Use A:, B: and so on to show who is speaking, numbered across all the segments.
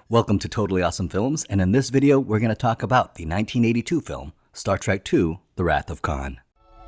A: Welcome to Totally Awesome Films, and in this video we're going to talk about the 1982 film, Star Trek II, The Wrath of Khan.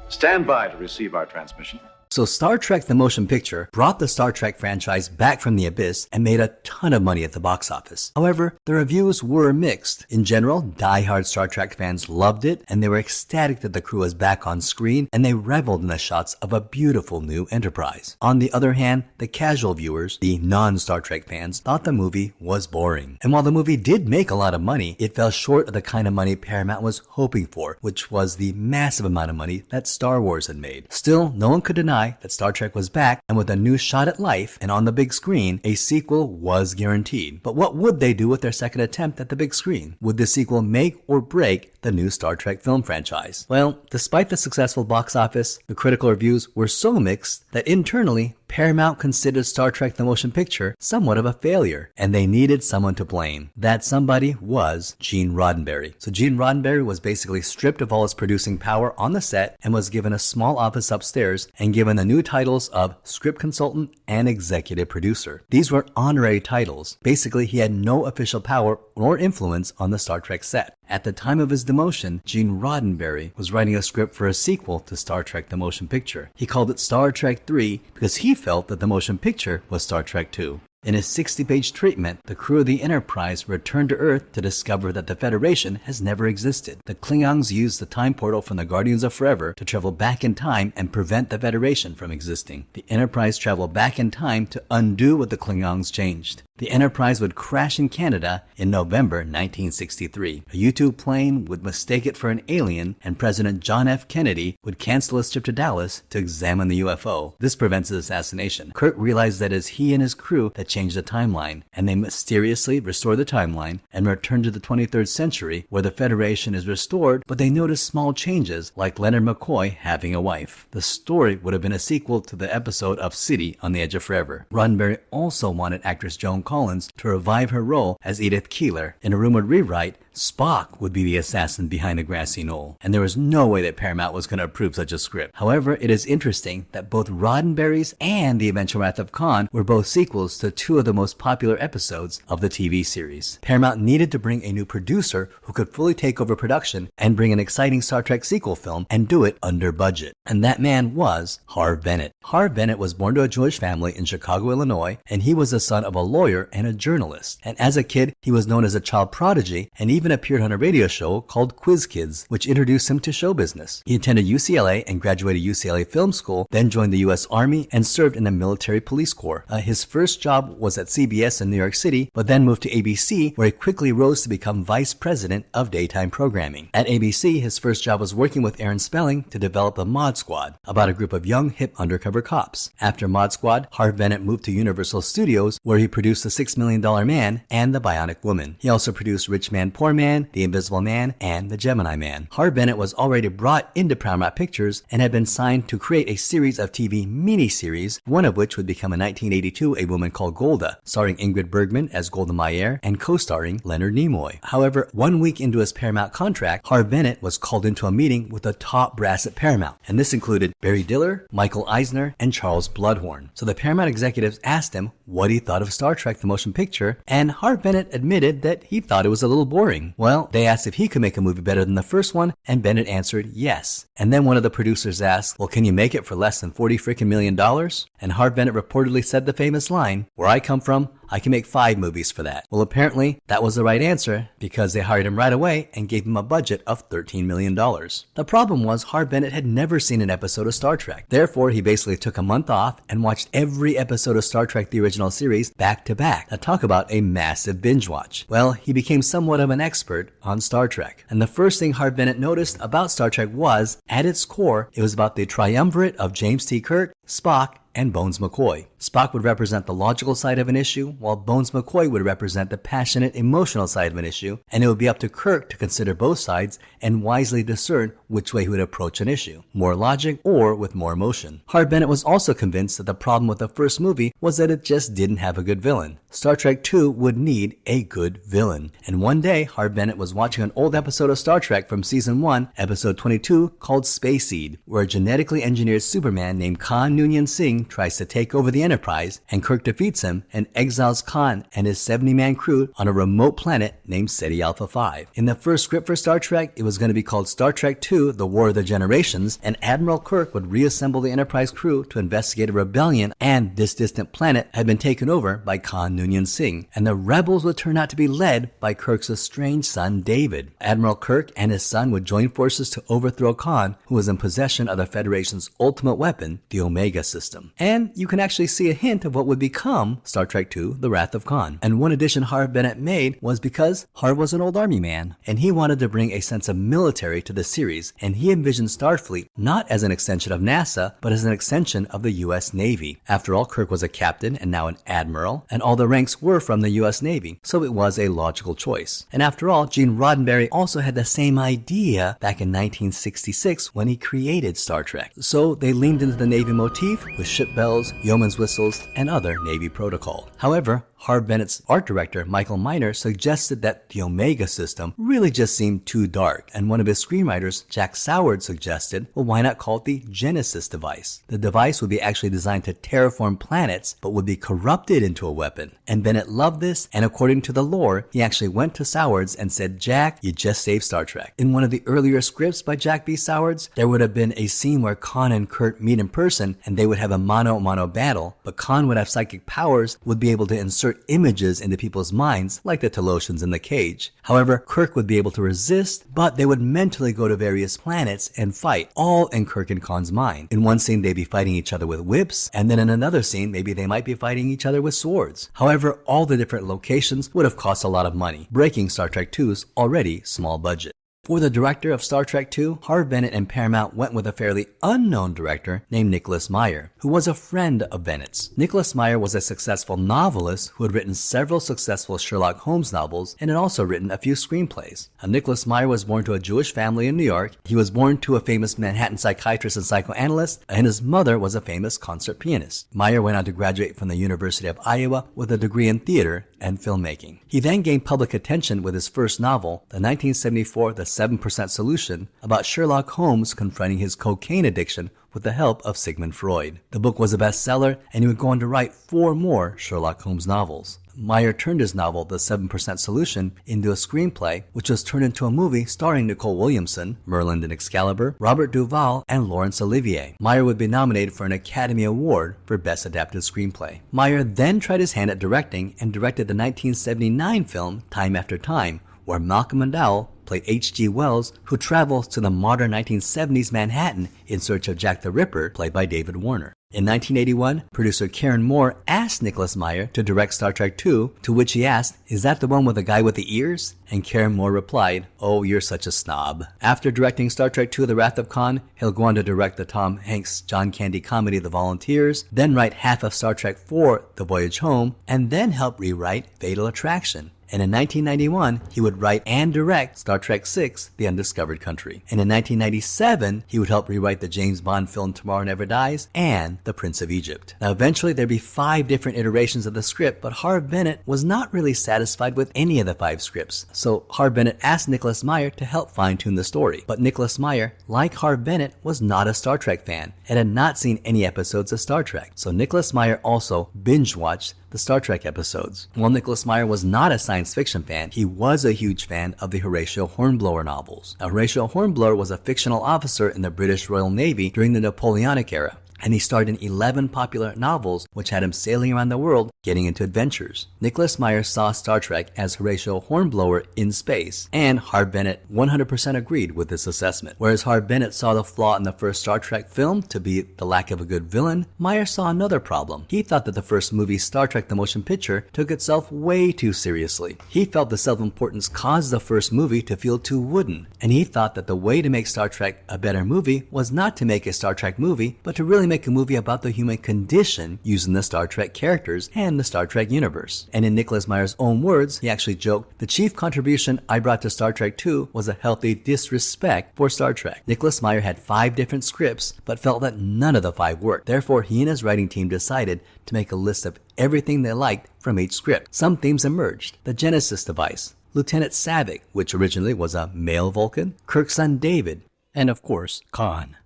B: Stand by to receive our transmission.
A: So Star Trek the Motion Picture brought the Star Trek franchise back from the abyss and made a ton of money at the box office. However, the reviews were mixed. In general, die-hard Star Trek fans loved it, and they were ecstatic that the crew was back on screen, and they reveled in the shots of a beautiful new Enterprise. On the other hand, the casual viewers, the non-Star Trek fans, thought the movie was boring. And while the movie did make a lot of money, it fell short of the kind of money Paramount was hoping for, which was the massive amount of money that Star Wars had made. Still, no one could deny that Star Trek was back, and with a new shot at life and on the big screen, a sequel was guaranteed. But what would they do with their second attempt at the big screen? Would the sequel make or break the new Star Trek film franchise? Well, despite the successful box office, the critical reviews were so mixed that internally, Paramount considered Star Trek the Motion Picture somewhat of a failure, and they needed someone to blame. That somebody was Gene Roddenberry. So Gene Roddenberry was basically stripped of all his producing power on the set and was given a small office upstairs and given the new titles of script consultant and executive producer. These were honorary titles. Basically, he had no official power or influence on the Star Trek set. At the time of his demotion, Gene Roddenberry was writing a script for a sequel to Star Trek the Motion Picture. He called it Star Trek III because he felt that the motion picture was Star Trek II. In his 60-page treatment, the crew of the Enterprise returned to Earth to discover that the Federation has never existed. The Klingons used the time portal from the Guardians of Forever to travel back in time and prevent the Federation from existing. The Enterprise traveled back in time to undo what the Klingons changed. The Enterprise would crash in Canada in November 1963. A U-2 plane would mistake it for an alien, and President John F. Kennedy would cancel his trip to Dallas to examine the UFO. This prevents his assassination. Kirk realized that it is he and his crew that changed the timeline, and they mysteriously restore the timeline and return to the 23rd century where the Federation is restored, but they notice small changes like Leonard McCoy having a wife. The story would have been a sequel to the episode of City on the Edge of Forever. Roddenberry also wanted actress Joan Collins to revive her role as Edith Keeler. In a rumored rewrite, Spock would be the assassin behind the grassy knoll, and there was no way that Paramount was going to approve such a script. However, it is interesting that both Roddenberry's and The Eventual Wrath of Khan were both sequels to two of the most popular episodes of the TV series. Paramount needed to bring a new producer who could fully take over production and bring an exciting Star Trek sequel film and do it under budget. And that man was Harve Bennett. Harve Bennett was born to a Jewish family in Chicago, Illinois, and he was the son of a lawyer and a journalist. And as a kid, he was known as a child prodigy and even appeared on a radio show called Quiz Kids, which introduced him to show business. He attended UCLA and graduated UCLA Film School, then joined the U.S. Army and served in the Military Police Corps. His first job was at CBS in New York City, but then moved to ABC, where he quickly rose to become vice president of daytime programming. At ABC, his first job was working with Aaron Spelling to develop a Mod Squad, about a group of young, hip undercover cops. After Mod Squad, Harve Bennett moved to Universal Studios, where he produced The $6 Million Man and The Bionic Woman. He also produced Rich Man, Poor Man, The Invisible Man, and The Gemini Man. Harve Bennett was already brought into Paramount Pictures and had been signed to create a series of TV miniseries, one of which would become in 1982 A Woman Called Golda, starring Ingrid Bergman as Golda Meir and co-starring Leonard Nimoy. However, 1 week into his Paramount contract, Harve Bennett was called into a meeting with the top brass at Paramount, and this included Barry Diller, Michael Eisner, and Charles Bloodhorn. So the Paramount executives asked him what he thought of Star Trek the Motion Picture, and Harve Bennett admitted that he thought it was a little boring. Well, they asked if he could make a movie better than the first one, and Bennett answered yes. And then one of the producers asked, well, can you make it for less than $40 million? And Harve Bennett reportedly said the famous line, "Where I come from, I can make 5 movies for that." Well, apparently, that was the right answer because they hired him right away and gave him a budget of $13 million. The problem was Harve Bennett had never seen an episode of Star Trek. Therefore, he basically took a month off and watched every episode of Star Trek the original series back to back. Now talk about a massive binge watch. Well, he became somewhat of an expert on Star Trek. And the first thing Harve Bennett noticed about Star Trek was, at its core, it was about the triumvirate of James T. Kirk, Spock, and Bones McCoy. Spock would represent the logical side of an issue, while Bones McCoy would represent the passionate, emotional side of an issue, and it would be up to Kirk to consider both sides and wisely discern which way he would approach an issue, more logic or with more emotion. Harve Bennett was also convinced that the problem with the first movie was that it just didn't have a good villain. Star Trek II would need a good villain. And one day, Harve Bennett was watching an old episode of Star Trek from Season 1, Episode 22, called Space Seed, where a genetically engineered Superman named Khan Noonien Singh tries to take over the Enterprise, and Kirk defeats him and exiles Khan and his 70-man crew on a remote planet named Ceti Alpha 5. In the first script for Star Trek, it was going to be called Star Trek II: The War of the Generations, and Admiral Kirk would reassemble the Enterprise crew to investigate a rebellion, and this distant planet had been taken over by Khan Noonien Singh, and the rebels would turn out to be led by Kirk's estranged son David. Admiral Kirk and his son would join forces to overthrow Khan, who was in possession of the Federation's ultimate weapon, the Omega system. And you can actually see a hint of what would become Star Trek II: The Wrath of Khan. And one addition Harve Bennett made was because Harve was an old army man, and he wanted to bring a sense of military to the series, and he envisioned Starfleet not as an extension of NASA, but as an extension of the US Navy. After all, Kirk was a captain and now an admiral, and all the ranks were from the US Navy, so it was a logical choice. And after all, Gene Roddenberry also had the same idea back in 1966 when he created Star Trek. So they leaned into the Navy motif with ship bells, yeoman's whistles, and other Navy protocol. However, Harve Bennett's art director, Michael Miner, suggested that the Omega system really just seemed too dark, and one of his screenwriters, Jack Soward, suggested, well, why not call it the Genesis device? The device would be actually designed to terraform planets, but would be corrupted into a weapon. And Bennett loved this, and according to the lore, he actually went to Sowards and said, Jack, you just saved Star Trek. In one of the earlier scripts by Jack B. Sowards, there would have been a scene where Khan and Kirk meet in person, and they would have a mano-a-mano battle, but Khan would have psychic powers, would be able to insert images into people's minds, like the Talosians in the cage. However, Kirk would be able to resist, but they would mentally go to various planets and fight, all in Kirk and Khan's mind. In one scene, they'd be fighting each other with whips, and then in another scene, maybe they might be fighting each other with swords. However, all the different locations would have cost a lot of money, breaking Star Trek II's already small budget. For the director of Star Trek II, Harve Bennett and Paramount went with a fairly unknown director named Nicholas Meyer, who was a friend of Bennett's. Nicholas Meyer was a successful novelist who had written several successful Sherlock Holmes novels and had also written a few screenplays. Nicholas Meyer was born to a Jewish family in New York. He was born to a famous Manhattan psychiatrist and psychoanalyst, and his mother was a famous concert pianist. Meyer went on to graduate from the University of Iowa with a degree in theater and filmmaking. He then gained public attention with his first novel, the 1974 The 7% Solution, about Sherlock Holmes confronting his cocaine addiction with the help of Sigmund Freud. The book was a bestseller, and he would go on to write 4 more Sherlock Holmes novels. Meyer turned his novel, The 7% Solution, into a screenplay, which was turned into a movie starring Nicole Williamson, Merlin and Excalibur, Robert Duvall, and Laurence Olivier. Meyer would be nominated for an Academy Award for Best Adapted Screenplay. Meyer then tried his hand at directing and directed the 1979 film Time After Time, where Malcolm McDowell played H.G. Wells, who travels to the modern 1970s Manhattan in search of Jack the Ripper, played by David Warner. In 1981, producer Karen Moore asked Nicholas Meyer to direct Star Trek II, to which he asked, "Is that the one with the guy with the ears?" And Karen Moore replied, "Oh, you're such a snob." After directing Star Trek II: The Wrath of Khan, he'll go on to direct the Tom Hanks John Candy comedy The Volunteers, then write half of Star Trek IV: The Voyage Home, and then help rewrite Fatal Attraction. And in 1991, he would write and direct Star Trek VI: The Undiscovered Country. And in 1997, he would help rewrite the James Bond film Tomorrow Never Dies and The Prince of Egypt. Now, eventually, there'd be 5 different iterations of the script, but Harve Bennett was not really satisfied with any of the 5 scripts. So Harve Bennett asked Nicholas Meyer to help fine-tune the story. But Nicholas Meyer, like Harve Bennett, was not a Star Trek fan and had not seen any episodes of Star Trek. So Nicholas Meyer also binge-watched the Star Trek episodes. While Nicholas Meyer was not a science fiction fan, he was a huge fan of the Horatio Hornblower novels. Now, Horatio Hornblower was a fictional officer in the British Royal Navy during the Napoleonic era, and he starred in 11 popular novels which had him sailing around the world getting into adventures. Nicholas Meyer saw Star Trek as Horatio Hornblower in space, and Harve Bennett 100% agreed with this assessment. Whereas Harve Bennett saw the flaw in the first Star Trek film to be the lack of a good villain, Meyer saw another problem. He thought that the first movie, Star Trek: The Motion Picture, took itself way too seriously. He felt the self-importance caused the first movie to feel too wooden, and he thought that the way to make Star Trek a better movie was not to make a Star Trek movie, but to really make a movie about the human condition using the Star Trek characters and the Star Trek universe. And in Nicholas Meyer's own words, he actually joked, "The chief contribution I brought to Star Trek II was a healthy disrespect for Star Trek." Nicholas Meyer had 5 different scripts, but felt that none of the 5 worked. Therefore, he and his writing team decided to make a list of everything they liked from each script. Some themes emerged: the Genesis device, Lieutenant Savick, which originally was a male Vulcan, Kirk's son David, and of course, Khan.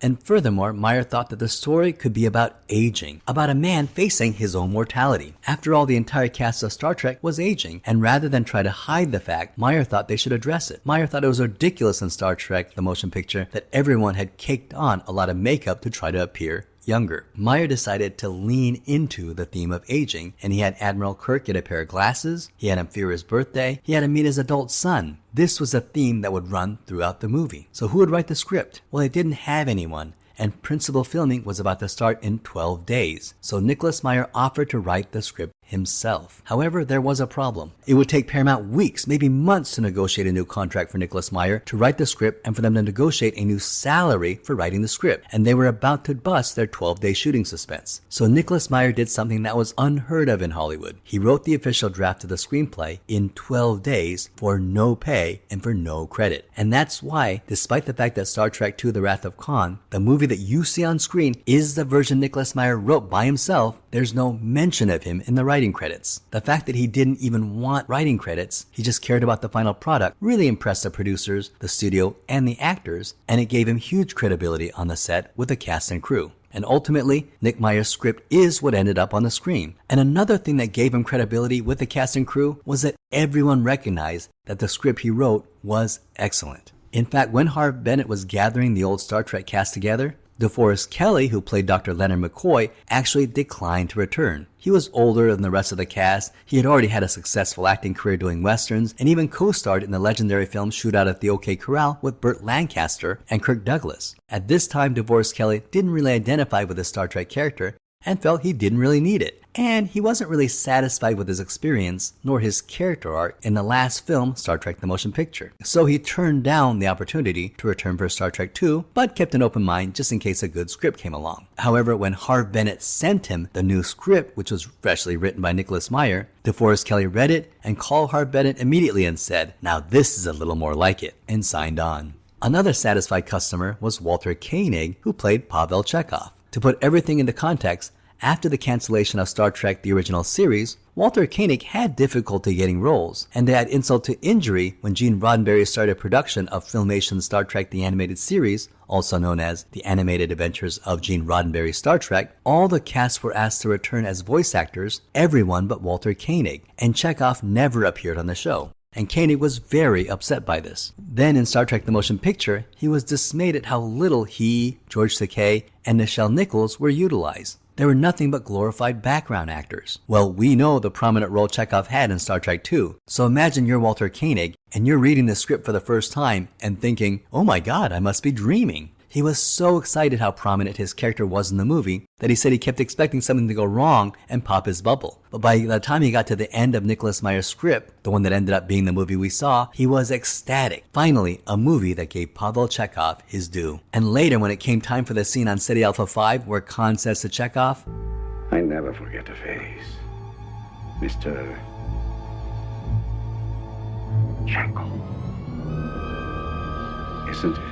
A: And furthermore, Meyer thought that the story could be about aging, about a man facing his own mortality. After all, the entire cast of Star Trek was aging, and rather than try to hide the fact, Meyer thought they should address it. Meyer thought it was ridiculous in Star Trek, the motion picture, that everyone had caked on a lot of makeup to try to appear younger. Meyer decided to lean into the theme of aging, and he had Admiral Kirk get a pair of glasses, he had him fear his birthday, he had him meet his adult son. This was a theme that would run throughout the movie. So who would write the script? Well, they didn't have anyone, and principal filming was about to start in 12 days. So Nicholas Meyer offered to write the script himself. However, there was a problem. It would take Paramount weeks, maybe months, to negotiate a new contract for Nicholas Meyer to write the script and for them to negotiate a new salary for writing the script. And they were about to bust their 12-day shooting suspense. So Nicholas Meyer did something that was unheard of in Hollywood. He wrote the official draft of the screenplay in 12 days for no pay and for no credit. And that's why, despite the fact that Star Trek II: The Wrath of Khan, the movie that you see on screen, is the version Nicholas Meyer wrote by himself, there's no mention of him in the writing credits. The fact that he didn't even want writing credits, he just cared about the final product, really impressed the producers, the studio, and the actors, and it gave him huge credibility on the set with the cast and crew. And ultimately, Nick Meyer's script is what ended up on the screen. And another thing that gave him credibility with the cast and crew was that everyone recognized that the script he wrote was excellent. In fact, when Harve Bennett was gathering the old Star Trek cast together, DeForest Kelley, who played Dr. Leonard McCoy, actually declined to return. He was older than the rest of the cast, he had already had a successful acting career doing westerns, and even co-starred in the legendary film Shootout at the OK Corral with Burt Lancaster and Kirk Douglas. At this time, DeForest Kelley didn't really identify with the Star Trek character and felt he didn't really need it. And he wasn't really satisfied with his experience, nor his character arc in the last film, Star Trek the Motion Picture. So he turned down the opportunity to return for Star Trek II, but kept an open mind just in case a good script came along. However, when Harve Bennett sent him the new script, which was freshly written by Nicholas Meyer, DeForest Kelley read it and called Harve Bennett immediately and said, "Now this is a little more like it," and signed on. Another satisfied customer was Walter Koenig, who played Pavel Chekhov. To put everything into context, after the cancellation of Star Trek the original series, Walter Koenig had difficulty getting roles, and to add insult to injury, when Gene Roddenberry started production of Filmation's Star Trek the Animated Series, also known as The Animated Adventures of Gene Roddenberry's Star Trek, all the cast were asked to return as voice actors, everyone but Walter Koenig, and Chekhov never appeared on the show. And Koenig was very upset by this. Then in Star Trek the Motion Picture, he was dismayed at how little he, George Takei, and Nichelle Nichols were utilized. They were nothing but glorified background actors. Well, we know the prominent role Chekhov had in Star Trek II, so imagine you're Walter Koenig and you're reading the script for the first time and thinking, "Oh my god, I must be dreaming." He was so excited how prominent his character was in the movie that he said he kept expecting something to go wrong and pop his bubble. But by the time he got to the end of Nicholas Meyer's script, the one that ended up being the movie we saw, he was ecstatic. Finally, a movie that gave Pavel Chekhov his due. And later, when it came time for the scene on SETI Alpha 5 where Khan says to Chekhov,
C: "I never forget a face, Mr. Chekhov. Isn't it?"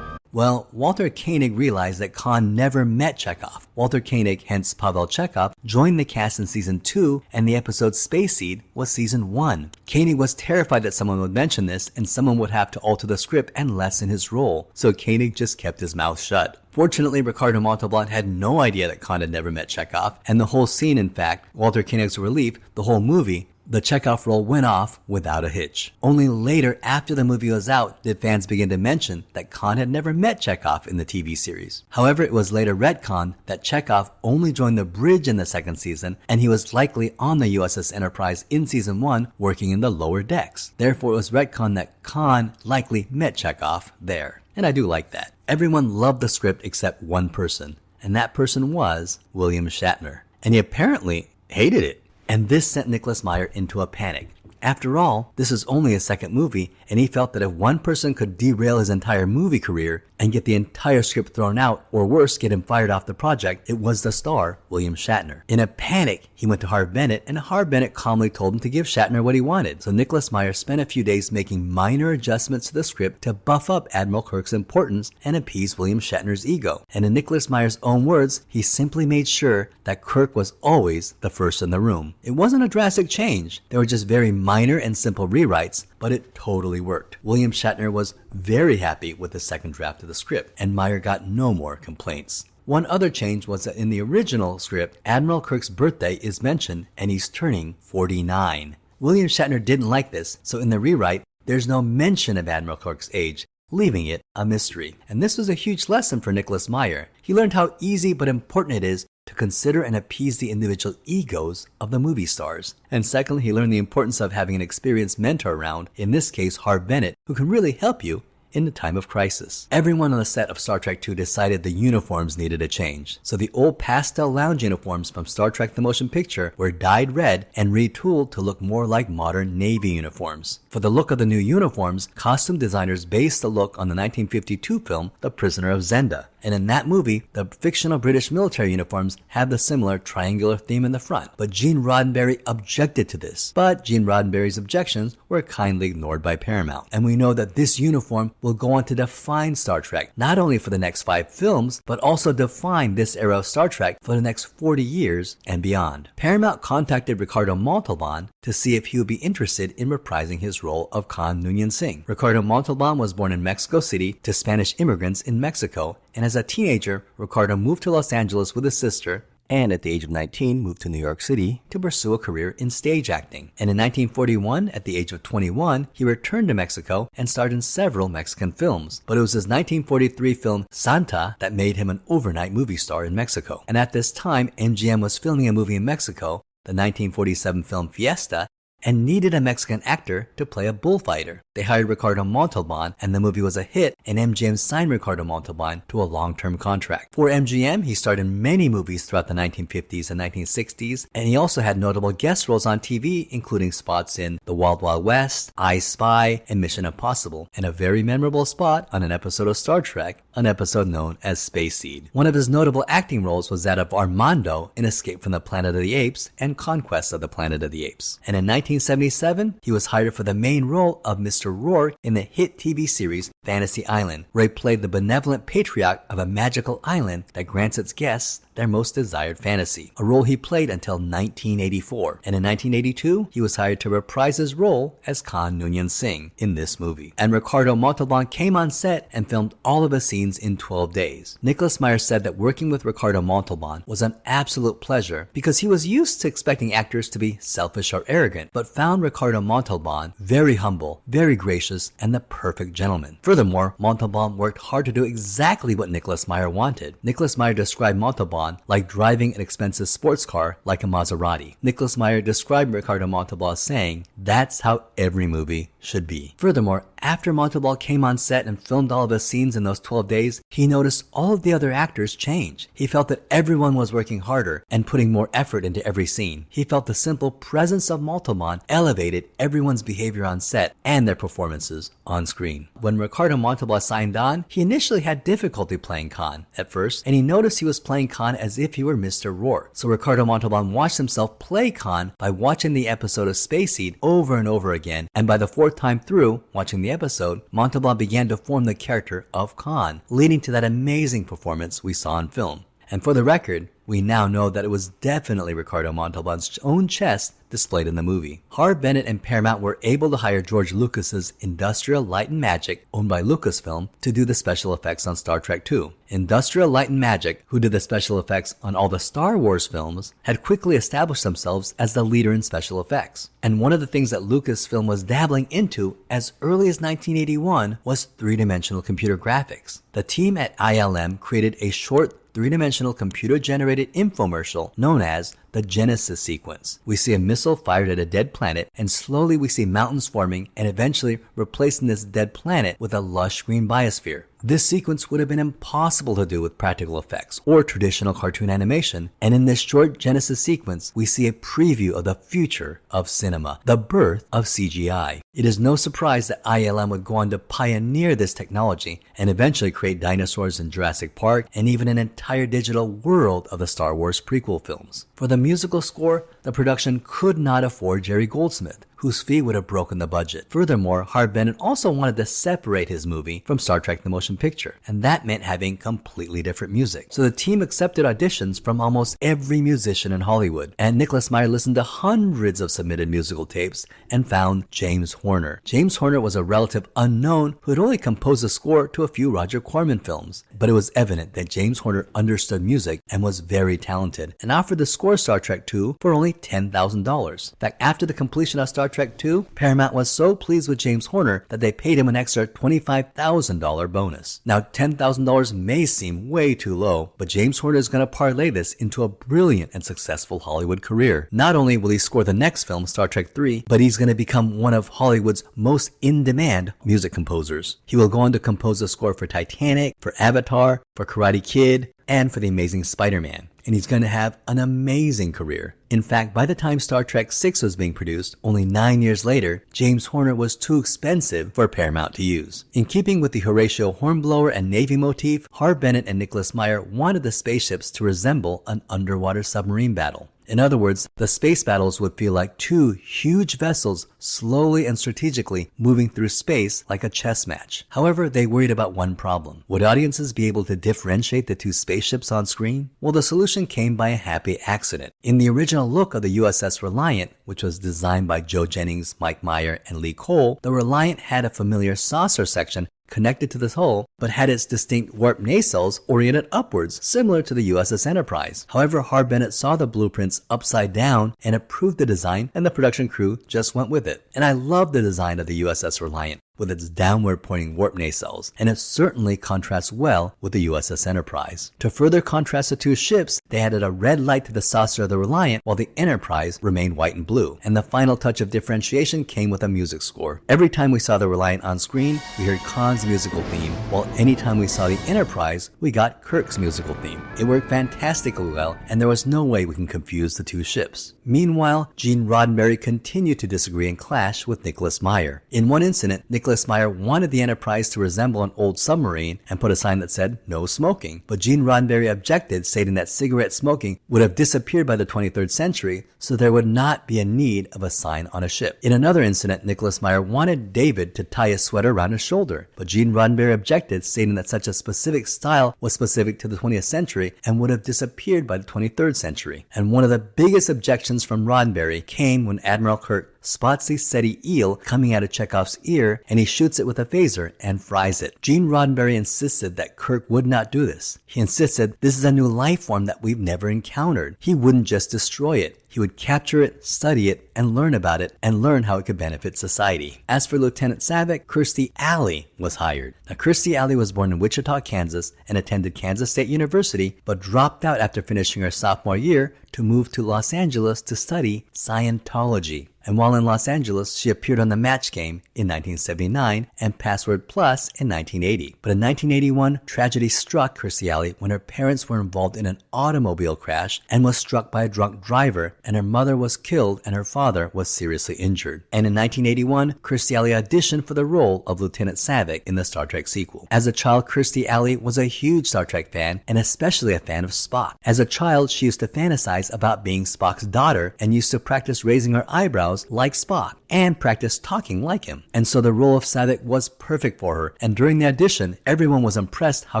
A: well, Walter Koenig realized that Khan never met Chekhov. Walter Koenig, hence Pavel Chekhov, joined the cast in Season 2, and the episode Space Seed was Season 1. Koenig was terrified that someone would mention this, and someone would have to alter the script and lessen his role, so Koenig just kept his mouth shut. Fortunately, Ricardo Montalban had no idea that Khan had never met Chekhov, and the whole scene, in fact, Walter Koenig's relief, the whole movie, the Chekhov role went off without a hitch. Only later, after the movie was out, did fans begin to mention that Khan had never met Chekhov in the TV series. However, it was later retconned that Chekhov only joined the bridge in the second season, and he was likely on the USS Enterprise in Season 1 working in the lower decks. Therefore, it was retconned that Khan likely met Chekhov there. And I do like that. Everyone loved the script except one person, and that person was William Shatner. And he apparently hated it. And this sent Nicholas Meyer into a panic. After all, this is only his second movie, and he felt that if one person could derail his entire movie career and get the entire script thrown out, or worse, get him fired off the project, it was the star, William Shatner. In a panic, he went to Harve Bennett, and Harve Bennett calmly told him to give Shatner what he wanted. So Nicholas Meyer spent a few days making minor adjustments to the script to buff up Admiral Kirk's importance and appease William Shatner's ego. And in Nicholas Meyer's own words, he simply made sure that Kirk was always the first in the room. It wasn't a drastic change. They were just very minor minor and simple rewrites, but it totally worked. William Shatner was very happy with the second draft of the script, and Meyer got no more complaints. One other change was that in the original script, Admiral Kirk's birthday is mentioned and he's turning 49. William Shatner didn't like this, so in the rewrite, there's no mention of Admiral Kirk's age, leaving it a mystery. And this was a huge lesson for Nicholas Meyer. He learned how easy but important it is to consider and appease the individual egos of the movie stars. And secondly, he learned the importance of having an experienced mentor around, in this case Harv Bennett, who can really help you in the time of crisis. Everyone on the set of Star Trek II decided the uniforms needed a change. So the old pastel lounge uniforms from Star Trek the Motion Picture were dyed red and retooled to look more like modern Navy uniforms. For the look of the new uniforms, costume designers based the look on the 1952 film The Prisoner of Zenda. And in that movie, the fictional British military uniforms have the similar triangular theme in the front. But Gene Roddenberry objected to this. But Gene Roddenberry's objections were kindly ignored by Paramount. And we know that this uniform will go on to define Star Trek, not only for the next 5 films, but also define this era of Star Trek for the next 40 years and beyond. Paramount contacted Ricardo Montalban to see if he would be interested in reprising his role of Khan Noonien Singh. Ricardo Montalban was born in Mexico City to Spanish immigrants in Mexico, and as a teenager, Ricardo moved to Los Angeles with his sister, and at the age of 19 moved to New York City to pursue a career in stage acting. And in 1941, at the age of 21, he returned to Mexico and starred in several Mexican films. But it was his 1943 film Santa that made him an overnight movie star in Mexico. And at this time, MGM was filming a movie in Mexico, the 1947 film Fiesta, and needed a Mexican actor to play a bullfighter. They hired Ricardo Montalban, and the movie was a hit, and MGM signed Ricardo Montalban to a long-term contract. For MGM, he starred in many movies throughout the 1950s and 1960s, and he also had notable guest roles on TV, including spots in The Wild Wild West, I Spy, and Mission Impossible, and a very memorable spot on an episode of Star Trek, an episode known as Space Seed. One of his notable acting roles was that of Armando in Escape from the Planet of the Apes and Conquest of the Planet of the Apes. And in 1977, he was hired for the main role of Mr. Rourke in the hit TV series Fantasy Island, where he played the benevolent patriarch of a magical island that grants its guests their most desired fantasy, a role he played until 1984. And in 1982, he was hired to reprise his role as Khan Noonien Singh in this movie. And Ricardo Montalban came on set and filmed all of his scenes in 12 days. Nicholas Meyer said that working with Ricardo Montalban was an absolute pleasure because he was used to expecting actors to be selfish or arrogant, but found Ricardo Montalban very humble, very gracious, and the perfect gentleman. Furthermore, Montalban worked hard to do exactly what Nicholas Meyer wanted. Nicholas Meyer described Montalban like driving an expensive sports car like a Maserati. Nicholas Meyer described Ricardo Montalban as saying, "That's how every movie should be." Furthermore, after Montalban came on set and filmed all of his scenes in those 12 days, he noticed all of the other actors change. He felt that everyone was working harder and putting more effort into every scene. He felt the simple presence of Montalban elevated everyone's behavior on set and their performances on screen. When Ricardo Montalban signed on, he initially had difficulty playing Khan at first, and he noticed he was playing Khan as if he were Mr. Rourke. So Ricardo Montalban watched himself play Khan by watching the episode of Space Seed over and over again, and by the 4th time through watching the episode, Montalban began to form the character of Khan, leading to that amazing performance we saw in film. And for the record, we now know that it was definitely Ricardo Montalban's own chest displayed in the movie. Harv Bennett and Paramount were able to hire George Lucas's Industrial Light and Magic, owned by Lucasfilm, to do the special effects on Star Trek II. Industrial Light and Magic, who did the special effects on all the Star Wars films, had quickly established themselves as the leader in special effects. And one of the things that Lucasfilm was dabbling into as early as 1981 was three-dimensional computer graphics. The team at ILM created a short three-dimensional computer-generated infomercial known as the Genesis sequence. We see a missile fired at a dead planet, and slowly we see mountains forming and eventually replacing this dead planet with a lush green biosphere. This sequence would have been impossible to do with practical effects or traditional cartoon animation, and in this short Genesis sequence, we see a preview of the future of cinema, the birth of CGI. It is no surprise that ILM would go on to pioneer this technology and eventually create dinosaurs in Jurassic Park and even an entire digital world of the Star Wars prequel films. For the musical score, the production could not afford Jerry Goldsmith, whose fee would have broken the budget. Furthermore, Harve Bennett also wanted to separate his movie from Star Trek the Motion Picture, and that meant having completely different music. So the team accepted auditions from almost every musician in Hollywood, and Nicholas Meyer listened to hundreds of submitted musical tapes and found James Horner. James Horner was a relative unknown who had only composed the score to a few Roger Corman films, but it was evident that James Horner understood music and was very talented, and offered to score Star Trek II for only $10,000. In fact, after the completion of Star Trek II, Paramount was so pleased with James Horner that they paid him an extra $25,000 bonus. Now, $10,000 may seem way too low, but James Horner is going to parlay this into a brilliant and successful Hollywood career. Not only will he score the next film, Star Trek III, but he's going to become one of Hollywood's most in-demand music composers. He will go on to compose the score for Titanic, for Avatar, for Karate Kid, and for The Amazing Spider-Man. And he's going to have an amazing career. In fact, by the time Star Trek VI was being produced, only 9 years later, James Horner was too expensive for Paramount to use. In keeping with the Horatio Hornblower and Navy motif, Harve Bennett and Nicholas Meyer wanted the spaceships to resemble an underwater submarine battle. In other words, the space battles would feel like two huge vessels slowly and strategically moving through space like a chess match. However, they worried about one problem. Would audiences be able to differentiate the two spaceships on screen? Well, the solution came by a happy accident. In the original look of the USS Reliant, which was designed by Joe Jennings, Mike Meyer, and Lee Cole, the Reliant had a familiar saucer section connected to the hull, but had its distinct warp nacelles oriented upwards, similar to the USS Enterprise. However, Harve Bennett saw the blueprints upside down and approved the design, and the production crew just went with it. And I love the design of the USS Reliant, with its downward pointing warp nacelles, and it certainly contrasts well with the USS Enterprise. To further contrast the two ships, they added a red light to the saucer of the Reliant, while the Enterprise remained white and blue. And the final touch of differentiation came with a music score. Every time we saw the Reliant on screen, we heard Khan's musical theme, while anytime we saw the Enterprise, we got Kirk's musical theme. It worked fantastically well, and there was no way we can confuse the two ships. Meanwhile, Gene Roddenberry continued to disagree and clash with Nicholas Meyer. In one incident, Nicholas Meyer wanted the Enterprise to resemble an old submarine and put a sign that said, "No smoking." But Gene Roddenberry objected, stating that cigarette smoking would have disappeared by the 23rd century, so there would not be a need of a sign on a ship. In another incident, Nicholas Meyer wanted David to tie a sweater around his shoulder, but Gene Roddenberry objected, stating that such a specific style was specific to the 20th century and would have disappeared by the 23rd century. And one of the biggest objections from Roddenberry came when Admiral Kirk spots the SETI eel coming out of Chekhov's ear, and he shoots it with a phaser and fries it. Gene Roddenberry insisted that Kirk would not do this. He insisted this is a new life form that we've never encountered. He wouldn't just destroy it. He would capture it, study it, and learn about it, and learn how it could benefit society. As for Lieutenant Savick, Kirstie Alley was hired. Now, Kirstie Alley was born in Wichita, Kansas, and attended Kansas State University, but dropped out after finishing her sophomore year to move to Los Angeles to study Scientology. And while in Los Angeles, she appeared on The Match Game in 1979 and Password Plus in 1980. But in 1981, tragedy struck Kirstie Alley when her parents were involved in an automobile crash and was struck by a drunk driver, and her mother was killed and her father was seriously injured. And in 1981, Kirstie Alley auditioned for the role of Lieutenant Savick in the Star Trek sequel. As a child, Kirstie Alley was a huge Star Trek fan and especially a fan of Spock. As a child, she used to fantasize about being Spock's daughter and used to practice raising her eyebrows like Spock and practice talking like him. And so the role of Savick was perfect for her, and during the audition, everyone was impressed how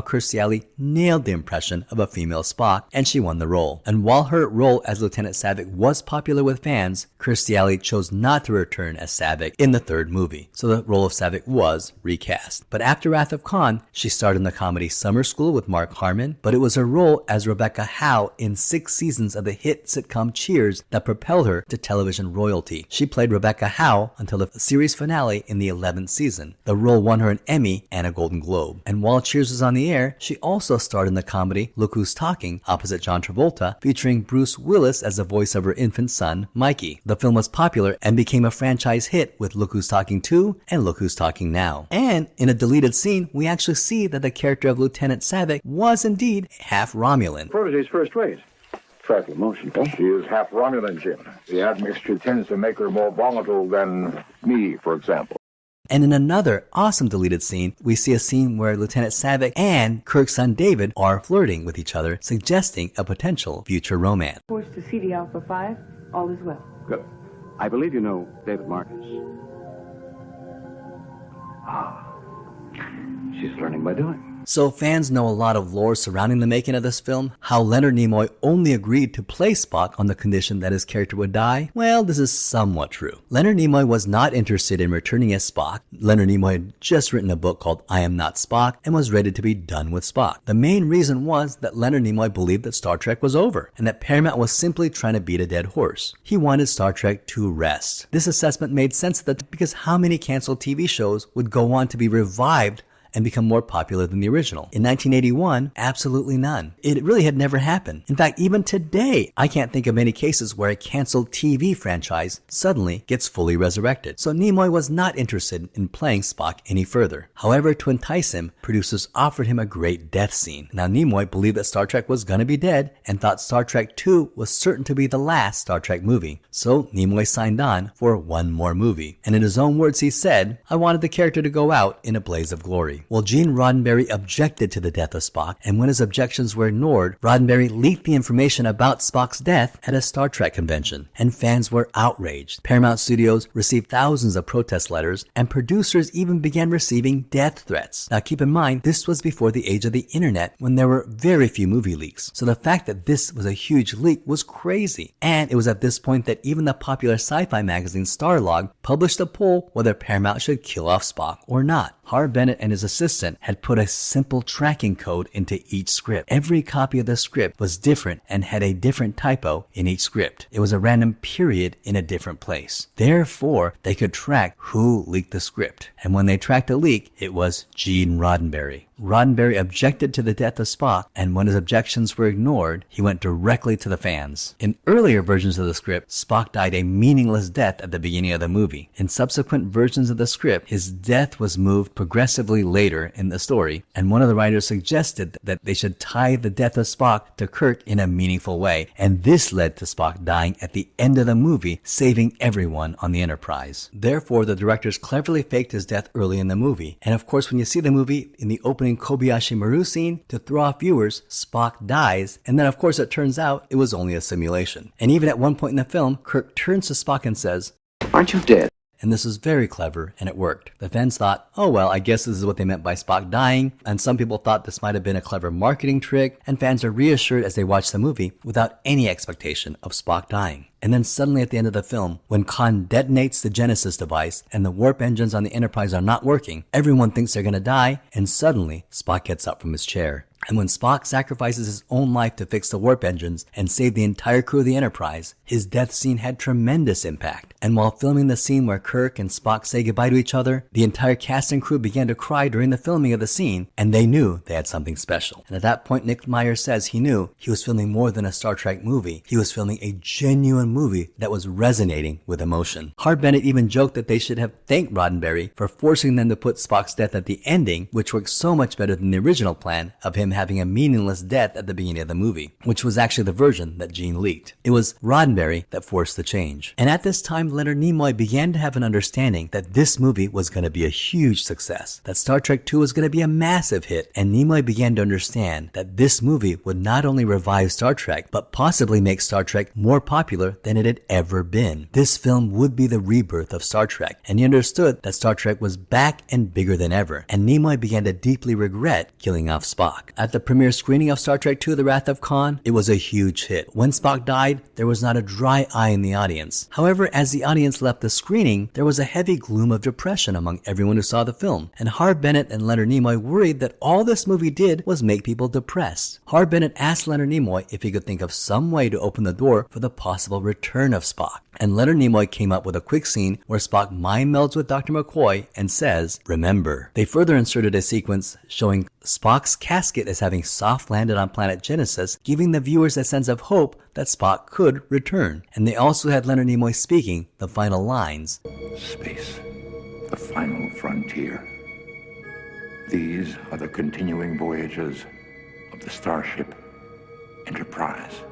A: Kirstie Alley nailed the impression of a female Spock, and she won the role. And while her role as Lieutenant Savick was popular with fans, Kirstie Alley chose not to return as Savick in the third movie, so the role of Savick was recast. But after Wrath of Khan, she starred in the comedy Summer School with Mark Harmon, but it was her role as Rebecca Howe in 6 seasons of the hit sitcom Cheers that propelled her to television royalty. She played Rebecca Howe until the series finale in the 11th season. The role won her an Emmy and a Golden Globe. And while Cheers was on the air, she also starred in the comedy Look Who's Talking opposite John Travolta, featuring Bruce Willis as the voice of her infant son, Mikey. The film was popular and became a franchise hit with Look Who's Talking 2 and Look Who's Talking Now. And in a deleted scene, we actually see that the character of Lieutenant Savick was indeed half Romulan.
C: Protege's first rate. Track emotion. She is half Romulan, Jim. The admixture tends to make her more volatile than me, for example.
A: And in another awesome deleted scene, we see a scene where Lieutenant Savick and Kirk's son David are flirting with each other, suggesting a potential future romance.
D: Force to CD Alpha 5, all is well.
B: Good. I believe you know David Marcus. She's learning by doing.
A: So fans know a lot of lore surrounding the making of this film. How Leonard Nimoy only agreed to play Spock on the condition that his character would die? Well, this is somewhat true. Leonard Nimoy was not interested in returning as Spock. Leonard Nimoy had just written a book called I Am Not Spock and was ready to be done with Spock. The main reason was that Leonard Nimoy believed that Star Trek was over and that Paramount was simply trying to beat a dead horse. He wanted Star Trek to rest. This assessment made sense because how many canceled TV shows would go on to be revived and become more popular than the original? In 1981, absolutely none. It really had never happened. In fact, even today, I can't think of any cases where a canceled TV franchise suddenly gets fully resurrected. So Nimoy was not interested in playing Spock any further. However, to entice him, producers offered him a great death scene. Now, Nimoy believed that Star Trek was gonna be dead and thought Star Trek II was certain to be the last Star Trek movie. So Nimoy signed on for one more movie. And in his own words, he said, "I wanted the character to go out in a blaze of glory." Well, Gene Roddenberry objected to the death of Spock, and when his objections were ignored, Roddenberry leaked the information about Spock's death at a Star Trek convention, and fans were outraged. Paramount Studios received thousands of protest letters, and producers even began receiving death threats. Now keep in mind, this was before the age of the internet, when there were very few movie leaks. So the fact that this was a huge leak was crazy. And it was at this point that even the popular sci-fi magazine Starlog published a poll whether Paramount should kill off Spock or not. Harv Bennett and his assistant had put a simple tracking code into each script. Every copy of the script was different and had a different typo in each script. It was a random period in a different place. Therefore, they could track who leaked the script. And when they tracked a leak, it was Gene Roddenberry. Roddenberry objected to the death of Spock, and when his objections were ignored, he went directly to the fans. In earlier versions of the script, Spock died a meaningless death at the beginning of the movie. In subsequent versions of the script, his death was moved progressively later in the story, and one of the writers suggested that they should tie the death of Spock to Kirk in a meaningful way, and this led to Spock dying at the end of the movie, saving everyone on the Enterprise. Therefore, the directors cleverly faked his death early in the movie, and of course when you see the movie, in the opening Kobayashi Maru scene, to throw off viewers, Spock dies, and then of course it turns out it was only a simulation. And even at one point in the film, Kirk turns to Spock and says,
B: Aren't you dead?
A: And this was very clever, and it worked. The fans thought, oh well, I guess this is what they meant by Spock dying, and some people thought this might have been a clever marketing trick, and fans are reassured as they watch the movie without any expectation of Spock dying. And then suddenly at the end of the film, when Khan detonates the Genesis device and the warp engines on the Enterprise are not working, everyone thinks they're gonna die, and suddenly Spock gets up from his chair. And when Spock sacrifices his own life to fix the warp engines and save the entire crew of the Enterprise, his death scene had tremendous impact. And while filming the scene where Kirk and Spock say goodbye to each other, the entire cast and crew began to cry during the filming of the scene, and they knew they had something special. And at that point, Nick Meyer says he knew he was filming more than a Star Trek movie. He was filming a genuine movie that was resonating with emotion. Harv Bennett even joked that they should have thanked Roddenberry for forcing them to put Spock's death at the ending, which worked so much better than the original plan of him having a meaningless death at the beginning of the movie, which was actually the version that Gene leaked. It was Roddenberry that forced the change. And at this time, Leonard Nimoy began to have an understanding that this movie was going to be a huge success, that Star Trek II was going to be a massive hit, and Nimoy began to understand that this movie would not only revive Star Trek, but possibly make Star Trek more popular than it had ever been. This film would be the rebirth of Star Trek, and he understood that Star Trek was back and bigger than ever, and Nimoy began to deeply regret killing off Spock. At the premiere screening of Star Trek II: The Wrath of Khan, it was a huge hit. When Spock died, there was not a dry eye in the audience. However, as the audience left the screening, there was a heavy gloom of depression among everyone who saw the film, and Harv Bennett and Leonard Nimoy worried that all this movie did was make people depressed. Harv Bennett asked Leonard Nimoy if he could think of some way to open the door for the possible return of Spock, and Leonard Nimoy came up with a quick scene where Spock mind melds with Dr. McCoy and says, "Remember." They further inserted a sequence showing Spock's casket as having soft landed on planet Genesis, giving the viewers a sense of hope that Spock could return. And they also had Leonard Nimoy speaking the final lines.
C: Space, the final frontier. These are the continuing voyages of the Starship Enterprise.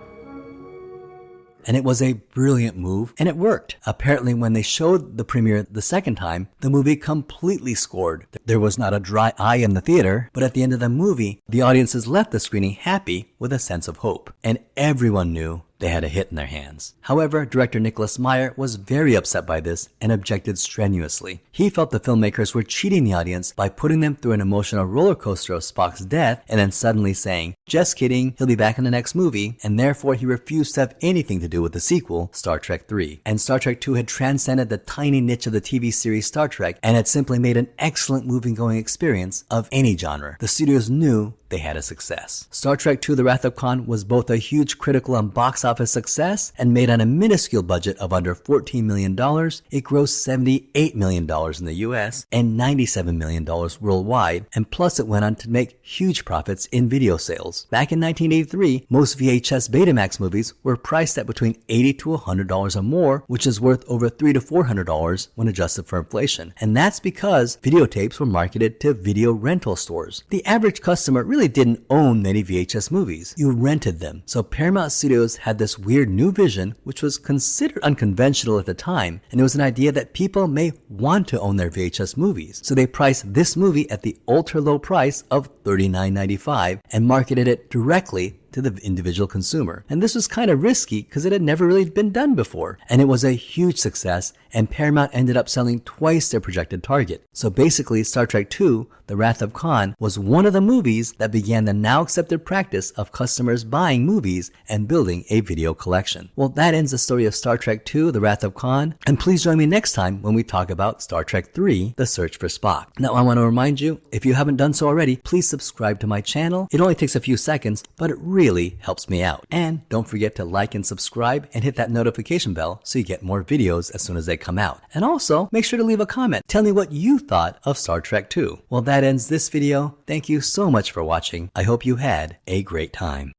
A: And it was a brilliant move, and it worked. Apparently, when they showed the premiere the second time, the movie completely scored. There was not a dry eye in the theater, but at the end of the movie, the audiences left the screening happy with a sense of hope. And everyone knew they had a hit in their hands. However, director Nicholas Meyer was very upset by this and objected strenuously. He felt the filmmakers were cheating the audience by putting them through an emotional roller coaster of Spock's death and then suddenly saying, "Just kidding, he'll be back in the next movie," and therefore he refused to have anything to do with the sequel, Star Trek III. And Star Trek II had transcended the tiny niche of the TV series Star Trek and had simply made an excellent movie-going experience of any genre. The studios knew they had a success. Star Trek II The Wrath of Khan was both a huge critical and box office success, and made on a minuscule budget of under $14 million, it grossed $78 million in the US and $97 million worldwide, and plus it went on to make huge profits in video sales. Back in 1983, most VHS Betamax movies were priced at between $80 to $100 or more, which is worth over $300 to $400 when adjusted for inflation. And that's because videotapes were marketed to video rental stores. The average customer really didn't own many VHS movies. You rented them. So Paramount Studios had this weird new vision, which was considered unconventional at the time, and it was an idea that people may want to own their VHS movies. So they priced this movie at the ultra low price of $39.95 and marketed it directly to the individual consumer. And this was kind of risky because it had never really been done before. And it was a huge success, and Paramount ended up selling twice their projected target. So basically, Star Trek II, The Wrath of Khan, was one of the movies that began the now accepted practice of customers buying movies and building a video collection. Well, that ends the story of Star Trek II, The Wrath of Khan, and please join me next time when we talk about Star Trek III, The Search for Spock. Now, I want to remind you, if you haven't done so already, please subscribe to my channel. It only takes a few seconds, but it really helps me out. And don't forget to like and subscribe and hit that notification bell so you get more videos as soon as they come out. And also, make sure to leave a comment. Tell me what you thought of Star Trek II. Well, that ends this video. Thank you so much for watching. I hope you had a great time.